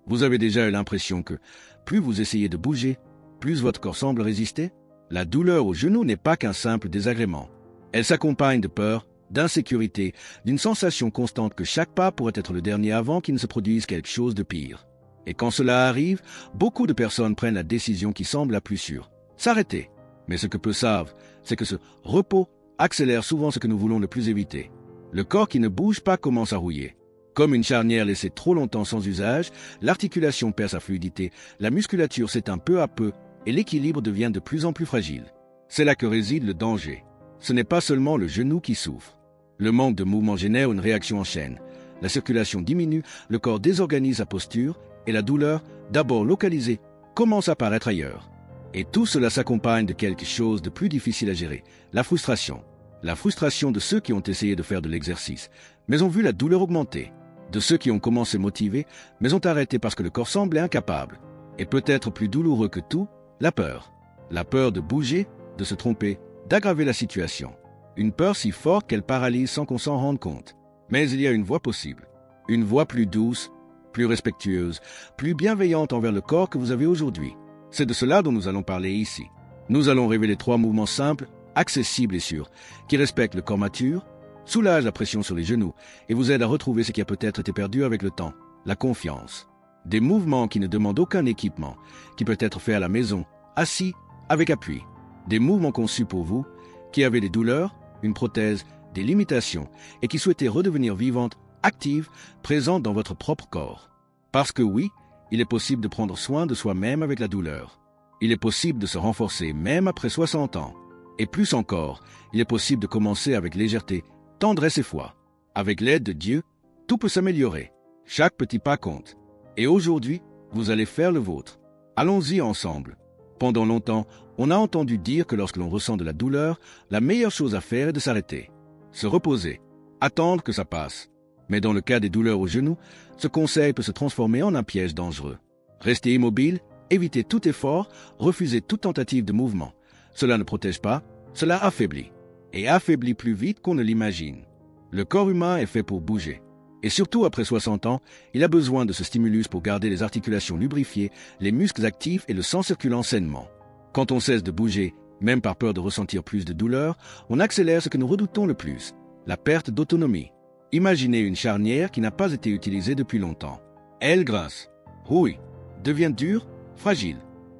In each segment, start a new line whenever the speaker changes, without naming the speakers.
Vous avez déjà eu l'impression que plus vous essayez de bouger, plus votre corps semble résister? La douleur au genou n'est pas qu'un simple désagrément. Elle s'accompagne de peur, d'insécurité, d'une sensation constante que chaque pas pourrait être le dernier avant qu'il ne se produise quelque chose de pire. Et quand cela arrive, beaucoup de personnes prennent la décision qui semble la plus sûre: s'arrêter. Mais ce que peu savent, c'est que ce repos accélère souvent ce que nous voulons le plus éviter. Le corps qui ne bouge pas commence à rouiller. Comme une charnière laissée trop longtemps sans usage, l'articulation perd sa fluidité, la musculature s'éteint peu à peu et l'équilibre devient de plus en plus fragile. C'est là que réside le danger. Ce n'est pas seulement le genou qui souffre. Le manque de mouvement génère une réaction en chaîne. La circulation diminue, le corps désorganise sa posture et la douleur, d'abord localisée, commence à apparaître ailleurs. Et tout cela s'accompagne de quelque chose de plus difficile à gérer: la frustration. La frustration de ceux qui ont essayé de faire de l'exercice, mais ont vu la douleur augmenter. De ceux qui ont commencé motivés, mais ont arrêté parce que le corps semblait incapable. Et peut-être plus douloureux que tout, la peur. La peur de bouger, de se tromper, d'aggraver la situation. Une peur si forte qu'elle paralyse sans qu'on s'en rende compte. Mais il y a une voie possible. Une voie plus douce, plus respectueuse, plus bienveillante envers le corps que vous avez aujourd'hui. C'est de cela dont nous allons parler ici. Nous allons révéler 3 mouvements simples, accessibles et sûrs, qui respectent le corps mature, soulagent la pression sur les genoux et vous aident à retrouver ce qui a peut-être été perdu avec le temps: la confiance. Des mouvements qui ne demandent aucun équipement, qui peuvent être faits à la maison, assis, avec appui. Des mouvements conçus pour vous, qui avez des douleurs, une prothèse, des limitations et qui souhaitez redevenir vivante, active, présente dans votre propre corps. Parce que oui, il est possible de prendre soin de soi-même avec la douleur. Il est possible de se renforcer même après 60 ans. Et plus encore, il est possible de commencer avec légèreté, tendresse et foi. Avec l'aide de Dieu, tout peut s'améliorer. Chaque petit pas compte. Et aujourd'hui, vous allez faire le vôtre. Allons-y ensemble. Pendant longtemps, on a entendu dire que lorsque l'on ressent de la douleur, la meilleure chose à faire est de s'arrêter. Se reposer. Attendre que ça passe. Mais dans le cas des douleurs au genou, ce conseil peut se transformer en un piège dangereux. Restez immobile, évitez tout effort, refusez toute tentative de mouvement. Cela ne protège pas, cela affaiblit. Et affaiblit plus vite qu'on ne l'imagine. Le corps humain est fait pour bouger. Et surtout après 60 ans, il a besoin de ce stimulus pour garder les articulations lubrifiées, les muscles actifs et le sang circulant sainement. Quand on cesse de bouger, même par peur de ressentir plus de douleur, on accélère ce que nous redoutons le plus: la perte d'autonomie. Imaginez une charnière qui n'a pas été utilisée depuis longtemps. Elle grince, rouille, devient dure, fragile.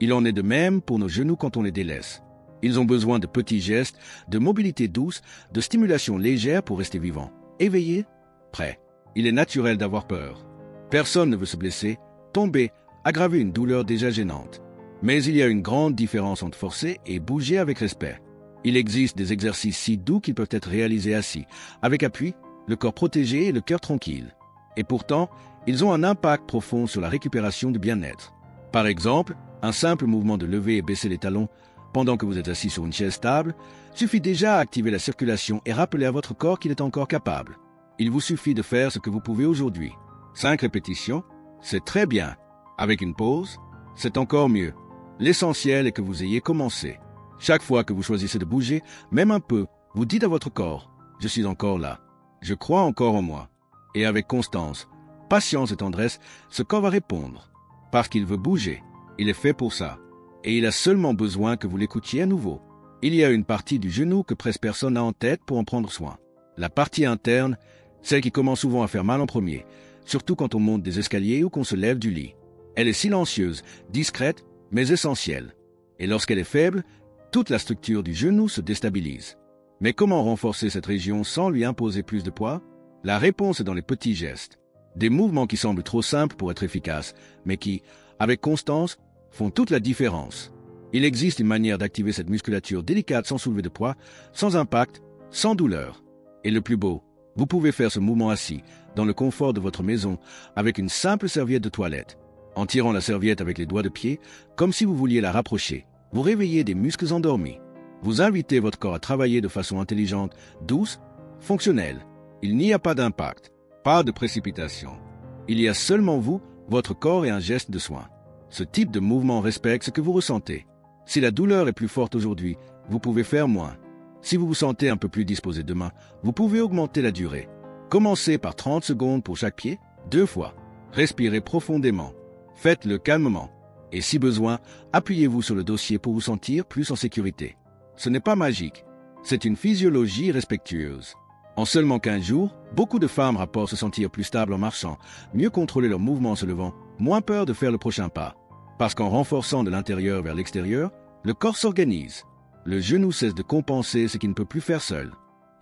Il en est de même pour nos genoux quand on les délaisse. Ils ont besoin de petits gestes, de mobilité douce, de stimulation légère pour rester vivants, éveillés, prêts. Il est naturel d'avoir peur. Personne ne veut se blesser, tomber, aggraver une douleur déjà gênante. Mais il y a une grande différence entre forcer et bouger avec respect. Il existe des exercices si doux qu'ils peuvent être réalisés assis, avec appui, le corps protégé et le cœur tranquille. Et pourtant, ils ont un impact profond sur la récupération du bien-être. Par exemple, un simple mouvement de lever et baisser les talons pendant que vous êtes assis sur une chaise stable suffit déjà à activer la circulation et rappeler à votre corps qu'il est encore capable. Il vous suffit de faire ce que vous pouvez aujourd'hui. 5 répétitions, c'est très bien. Avec une pause, c'est encore mieux. L'essentiel est que vous ayez commencé. Chaque fois que vous choisissez de bouger, même un peu, vous dites à votre corps: je suis encore là. Je crois encore en moi. Et avec constance, patience et tendresse, ce corps va répondre. Parce qu'il veut bouger. Il est fait pour ça. Et il a seulement besoin que vous l'écoutiez à nouveau. Il y a une partie du genou que presque personne n'a en tête pour en prendre soin. La partie interne, celle qui commence souvent à faire mal en premier, surtout quand on monte des escaliers ou qu'on se lève du lit. Elle est silencieuse, discrète, mais essentielle. Et lorsqu'elle est faible, toute la structure du genou se déstabilise. Mais comment renforcer cette région sans lui imposer plus de poids? La réponse est dans les petits gestes. Des mouvements qui semblent trop simples pour être efficaces, mais qui, avec constance, font toute la différence. Il existe une manière d'activer cette musculature délicate sans soulever de poids, sans impact, sans douleur. Et le plus beau, vous pouvez faire ce mouvement assis, dans le confort de votre maison, avec une simple serviette de toilette. En tirant la serviette avec les doigts de pied, comme si vous vouliez la rapprocher, vous réveillez des muscles endormis. Vous invitez votre corps à travailler de façon intelligente, douce, fonctionnelle. Il n'y a pas d'impact, pas de précipitation. Il y a seulement vous, votre corps et un geste de soin. Ce type de mouvement respecte ce que vous ressentez. Si la douleur est plus forte aujourd'hui, vous pouvez faire moins. Si vous vous sentez un peu plus disposé demain, vous pouvez augmenter la durée. Commencez par 30 secondes pour chaque pied, 2 fois. Respirez profondément. Faites-le calmement. Et si besoin, appuyez-vous sur le dossier pour vous sentir plus en sécurité. Ce n'est pas magique. C'est une physiologie respectueuse. En seulement 15 jours, beaucoup de femmes rapportent se sentir plus stables en marchant, mieux contrôler leurs mouvements en se levant, moins peur de faire le prochain pas. Parce qu'en renforçant de l'intérieur vers l'extérieur, le corps s'organise. Le genou cesse de compenser ce qu'il ne peut plus faire seul.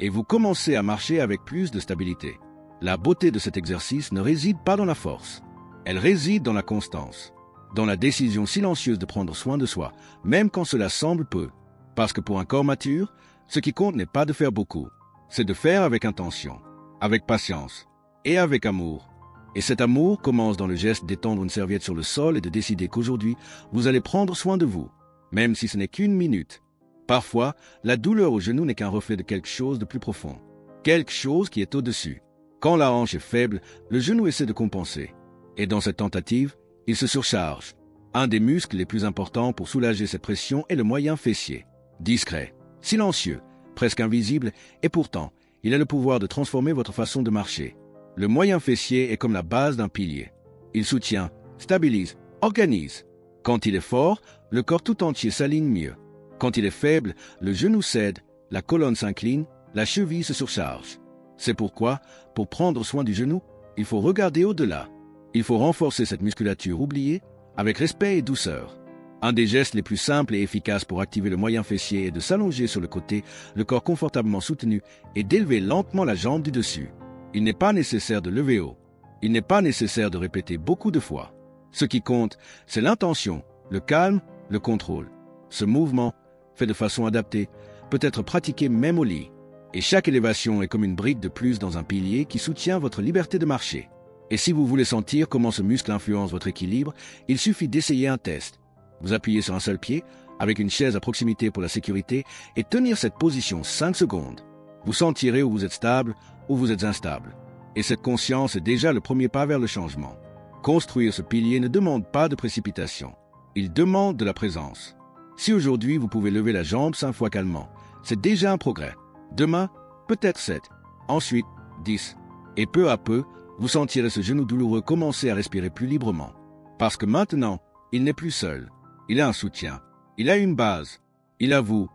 Et vous commencez à marcher avec plus de stabilité. La beauté de cet exercice ne réside pas dans la force. Elle réside dans la constance, dans la décision silencieuse de prendre soin de soi, même quand cela semble peu. Parce que pour un corps mature, ce qui compte n'est pas de faire beaucoup, c'est de faire avec intention, avec patience et avec amour. Et cet amour commence dans le geste d'étendre une serviette sur le sol et de décider qu'aujourd'hui, vous allez prendre soin de vous, même si ce n'est qu'une minute. Parfois, la douleur au genou n'est qu'un reflet de quelque chose de plus profond, quelque chose qui est au-dessus. Quand la hanche est faible, le genou essaie de compenser. Et dans cette tentative, il se surcharge. Un des muscles les plus importants pour soulager cette pression est le moyen fessier. Discret, silencieux, presque invisible, et pourtant, il a le pouvoir de transformer votre façon de marcher. Le moyen fessier est comme la base d'un pilier. Il soutient, stabilise, organise. Quand il est fort, le corps tout entier s'aligne mieux. Quand il est faible, le genou cède, la colonne s'incline, la cheville se surcharge. C'est pourquoi, pour prendre soin du genou, il faut regarder au-delà. Il faut renforcer cette musculature oubliée avec respect et douceur. Un des gestes les plus simples et efficaces pour activer le moyen fessier est de s'allonger sur le côté, le corps confortablement soutenu, et d'élever lentement la jambe du dessus. Il n'est pas nécessaire de lever haut. Il n'est pas nécessaire de répéter beaucoup de fois. Ce qui compte, c'est l'intention, le calme, le contrôle. Ce mouvement, fait de façon adaptée, peut être pratiqué même au lit. Et chaque élévation est comme une brique de plus dans un pilier qui soutient votre liberté de marcher. Et si vous voulez sentir comment ce muscle influence votre équilibre, il suffit d'essayer un test. Vous appuyez sur un seul pied, avec une chaise à proximité pour la sécurité, et tenir cette position 5 secondes. Vous sentirez où vous êtes stable, où vous êtes instable. Et cette conscience est déjà le premier pas vers le changement. Construire ce pilier ne demande pas de précipitation. Il demande de la présence. Si aujourd'hui vous pouvez lever la jambe 5 fois calmement, c'est déjà un progrès. Demain, peut-être 7, ensuite 10. Et peu à peu, vous sentirez ce genou douloureux commencer à respirer plus librement. Parce que maintenant, il n'est plus seul. Il a un soutien. Il a une base. Il a vous,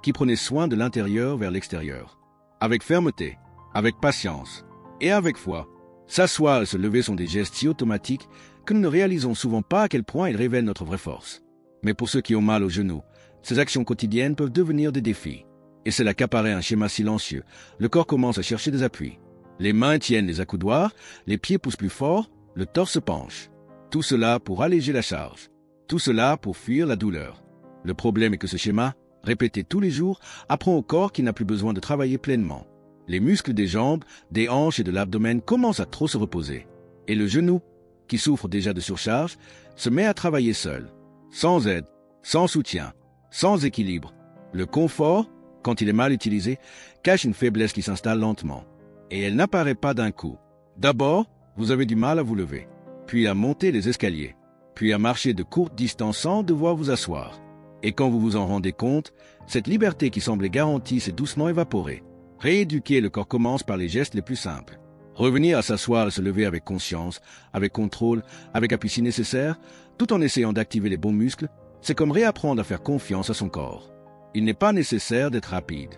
qui prenez soin de l'intérieur vers l'extérieur. Avec fermeté, avec patience et avec foi. S'asseoir et se lever sont des gestes si automatiques que nous ne réalisons souvent pas à quel point ils révèlent notre vraie force. Mais pour ceux qui ont mal au genou, ces actions quotidiennes peuvent devenir des défis. Et c'est là qu'apparaît un schéma silencieux. Le corps commence à chercher des appuis. Les mains tiennent les accoudoirs, les pieds poussent plus fort, le torse se penche. Tout cela pour alléger la charge. Tout cela pour fuir la douleur. Le problème est que ce schéma, répété tous les jours, apprend au corps qu'il n'a plus besoin de travailler pleinement. Les muscles des jambes, des hanches et de l'abdomen commencent à trop se reposer. Et le genou, qui souffre déjà de surcharge, se met à travailler seul. Sans aide, sans soutien, sans équilibre. Le confort, quand il est mal utilisé, cache une faiblesse qui s'installe lentement. Et elle n'apparaît pas d'un coup. D'abord, vous avez du mal à vous lever, puis à monter les escaliers, puis à marcher de courtes distances sans devoir vous asseoir. Et quand vous vous en rendez compte, cette liberté qui semblait garantie s'est doucement évaporée. Rééduquer le corps commence par les gestes les plus simples. Revenir à s'asseoir et se lever avec conscience, avec contrôle, avec appui si nécessaire, tout en essayant d'activer les bons muscles, c'est comme réapprendre à faire confiance à son corps. Il n'est pas nécessaire d'être rapide.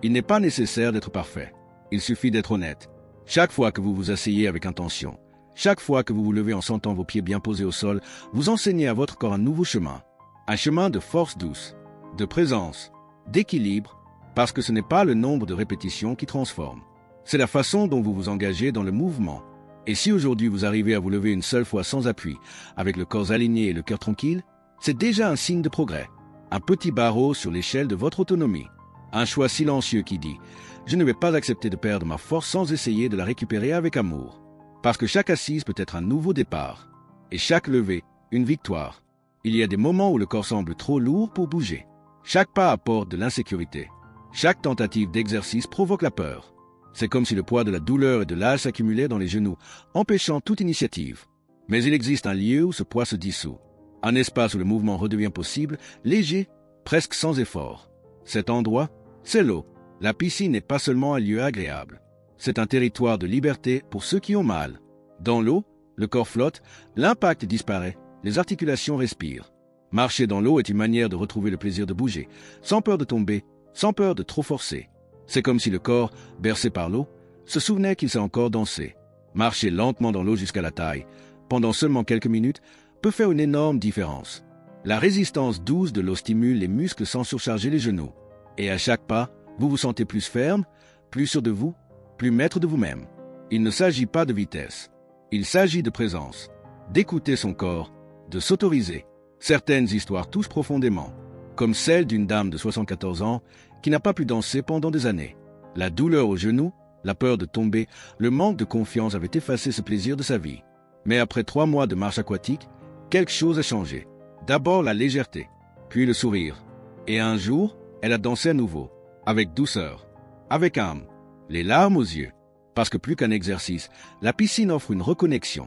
Il n'est pas nécessaire d'être parfait. Il suffit d'être honnête. Chaque fois que vous vous asseyez avec intention, chaque fois que vous vous levez en sentant vos pieds bien posés au sol, vous enseignez à votre corps un nouveau chemin. Un chemin de force douce, de présence, d'équilibre, parce que ce n'est pas le nombre de répétitions qui transforme. C'est la façon dont vous vous engagez dans le mouvement. Et si aujourd'hui vous arrivez à vous lever une seule fois sans appui, avec le corps aligné et le cœur tranquille, c'est déjà un signe de progrès. Un petit barreau sur l'échelle de votre autonomie. Un choix silencieux qui dit « Je ne vais pas accepter de perdre ma force sans essayer de la récupérer avec amour. » Parce que chaque assise peut être un nouveau départ. Et chaque levée, une victoire. Il y a des moments où le corps semble trop lourd pour bouger. Chaque pas apporte de l'insécurité. Chaque tentative d'exercice provoque la peur. C'est comme si le poids de la douleur et de l'âge s'accumulait dans les genoux, empêchant toute initiative. Mais il existe un lieu où ce poids se dissout. Un espace où le mouvement redevient possible, léger, presque sans effort. Cet endroit, c'est l'eau. La piscine n'est pas seulement un lieu agréable. C'est un territoire de liberté pour ceux qui ont mal. Dans l'eau, le corps flotte, l'impact disparaît, les articulations respirent. Marcher dans l'eau est une manière de retrouver le plaisir de bouger, sans peur de tomber, sans peur de trop forcer. C'est comme si le corps, bercé par l'eau, se souvenait qu'il sait encore danser. Marcher lentement dans l'eau jusqu'à la taille, pendant seulement quelques minutes, peut faire une énorme différence. La résistance douce de l'eau stimule les muscles sans surcharger les genoux. Et à chaque pas, vous vous sentez plus ferme, plus sûr de vous, plus maître de vous-même. Il ne s'agit pas de vitesse. Il s'agit de présence, d'écouter son corps, de s'autoriser. Certaines histoires touchent profondément, comme celle d'une dame de 74 ans qui n'a pas pu danser pendant des années. La douleur au genou, la peur de tomber, le manque de confiance avaient effacé ce plaisir de sa vie. Mais après 3 mois de marche aquatique, quelque chose a changé. D'abord la légèreté, puis le sourire. Et un jour, elle a dansé à nouveau, avec douceur, avec âme, les larmes aux yeux. Parce que plus qu'un exercice, la piscine offre une reconnexion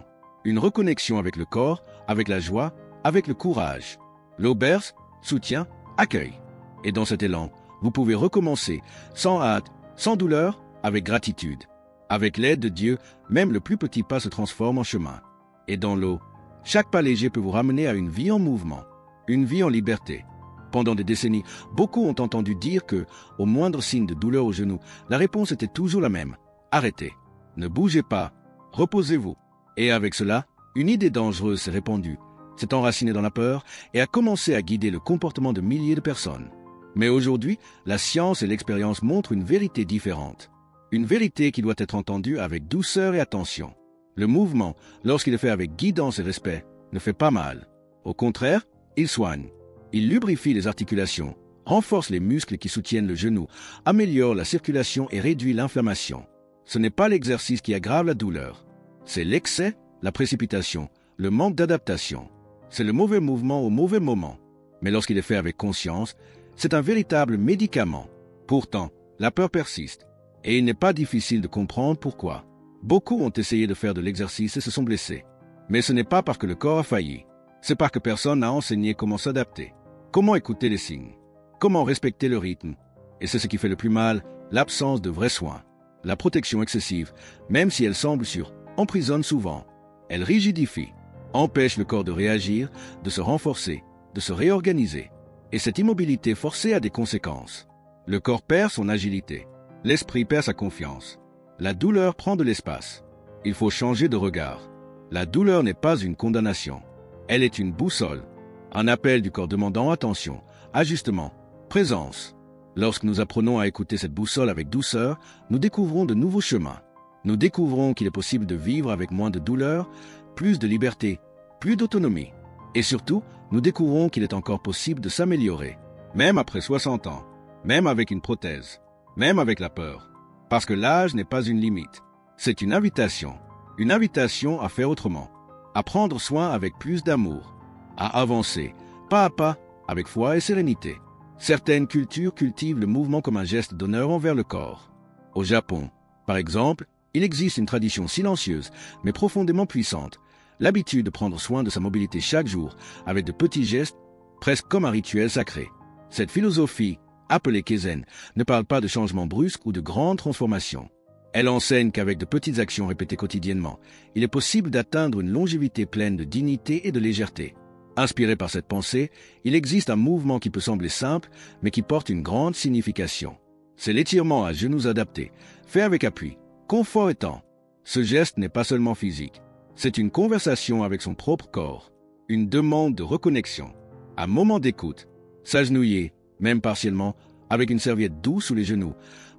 avec le corps, avec la joie, avec le courage. L'eau berce, soutient, accueille. Et dans cet élan, vous pouvez recommencer, sans hâte, sans douleur, avec gratitude. Avec l'aide de Dieu, même le plus petit pas se transforme en chemin. Et dans l'eau, chaque pas léger peut vous ramener à une vie en mouvement, une vie en liberté. Pendant des décennies, beaucoup ont entendu dire que, au moindre signe de douleur au genou, la réponse était toujours la même. Arrêtez. Ne bougez pas. Reposez-vous. Et avec cela, une idée dangereuse s'est répandue, s'est enracinée dans la peur et a commencé à guider le comportement de milliers de personnes. Mais aujourd'hui, la science et l'expérience montrent une vérité différente. Une vérité qui doit être entendue avec douceur et attention. Le mouvement, lorsqu'il est fait avec guidance et respect, ne fait pas mal. Au contraire, il soigne. Il lubrifie les articulations, renforce les muscles qui soutiennent le genou, améliore la circulation et réduit l'inflammation. Ce n'est pas l'exercice qui aggrave la douleur. C'est l'excès, la précipitation, le manque d'adaptation. C'est le mauvais mouvement au mauvais moment. Mais lorsqu'il est fait avec conscience, c'est un véritable médicament. Pourtant, la peur persiste. Et il n'est pas difficile de comprendre pourquoi. Beaucoup ont essayé de faire de l'exercice et se sont blessés. Mais ce n'est pas parce que le corps a failli. C'est parce que personne n'a enseigné comment s'adapter. Comment écouter les signes. Comment respecter le rythme. Et c'est ce qui fait le plus mal, l'absence de vrais soins. La protection excessive, même si elle semble sûre, emprisonne souvent. Elle rigidifie, empêche le corps de réagir, de se renforcer, de se réorganiser. Et cette immobilité forcée a des conséquences. Le corps perd son agilité. L'esprit perd sa confiance. La douleur prend de l'espace. Il faut changer de regard. La douleur n'est pas une condamnation. Elle est une boussole. Un appel du corps demandant attention, ajustement, présence. Lorsque nous apprenons à écouter cette boussole avec douceur, nous découvrons de nouveaux chemins. Nous découvrons qu'il est possible de vivre avec moins de douleur, plus de liberté, plus d'autonomie. Et surtout, nous découvrons qu'il est encore possible de s'améliorer, même après 60 ans, même avec une prothèse, même avec la peur. Parce que l'âge n'est pas une limite. C'est une invitation à faire autrement, à prendre soin avec plus d'amour, à avancer, pas à pas, avec foi et sérénité. Certaines cultures cultivent le mouvement comme un geste d'honneur envers le corps. Au Japon, par exemple, il existe une tradition silencieuse, mais profondément puissante, l'habitude de prendre soin de sa mobilité chaque jour, avec de petits gestes, presque comme un rituel sacré. Cette philosophie, appelée Kaizen, ne parle pas de changements brusques ou de grandes transformations. Elle enseigne qu'avec de petites actions répétées quotidiennement, il est possible d'atteindre une longévité pleine de dignité et de légèreté. Inspiré par cette pensée, il existe un mouvement qui peut sembler simple, mais qui porte une grande signification. C'est l'étirement à genoux adapté, fait avec appui, confort et temps. Ce geste n'est pas seulement physique, c'est une conversation avec son propre corps, une demande de reconnexion, un moment d'écoute, s'agenouiller, même partiellement, avec une serviette douce sous les genoux,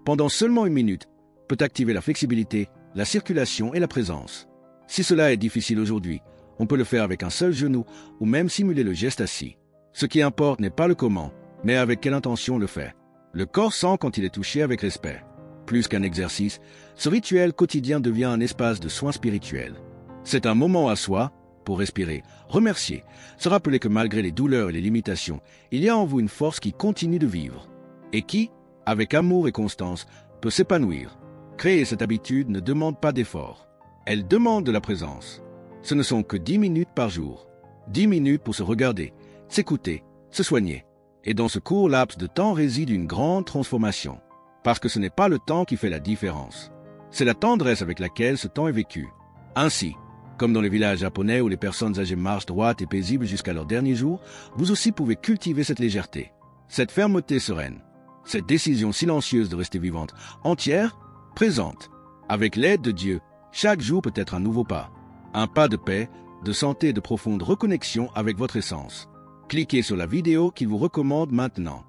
pendant seulement 1 minute, peut activer la flexibilité, la circulation et la présence. Si cela est difficile aujourd'hui, on peut le faire avec un seul genou ou même simuler le geste assis. Ce qui importe n'est pas le comment, mais avec quelle intention on le fait. Le corps sent quand il est touché avec respect. Plus qu'un exercice, ce rituel quotidien devient un espace de soins spirituels. C'est un moment à soi, pour respirer, remercier, se rappeler que malgré les douleurs et les limitations, il y a en vous une force qui continue de vivre, et qui, avec amour et constance, peut s'épanouir. Créer cette habitude ne demande pas d'effort. Elle demande de la présence. Ce ne sont que 10 minutes par jour. 10 minutes pour se regarder, s'écouter, se soigner. Et dans ce court laps de temps réside une grande transformation. Parce que ce n'est pas le temps qui fait la différence. C'est la tendresse avec laquelle ce temps est vécu. Ainsi, Comme dans les villages japonais où les personnes âgées marchent droites et paisibles jusqu'à leur dernier jour, vous aussi pouvez cultiver cette légèreté, cette fermeté sereine, cette décision silencieuse de rester vivante, entière, présente. Avec l'aide de Dieu, chaque jour peut être un nouveau pas. Un pas de paix, de santé et de profonde reconnexion avec votre essence. Cliquez sur la vidéo qu'il vous recommande maintenant.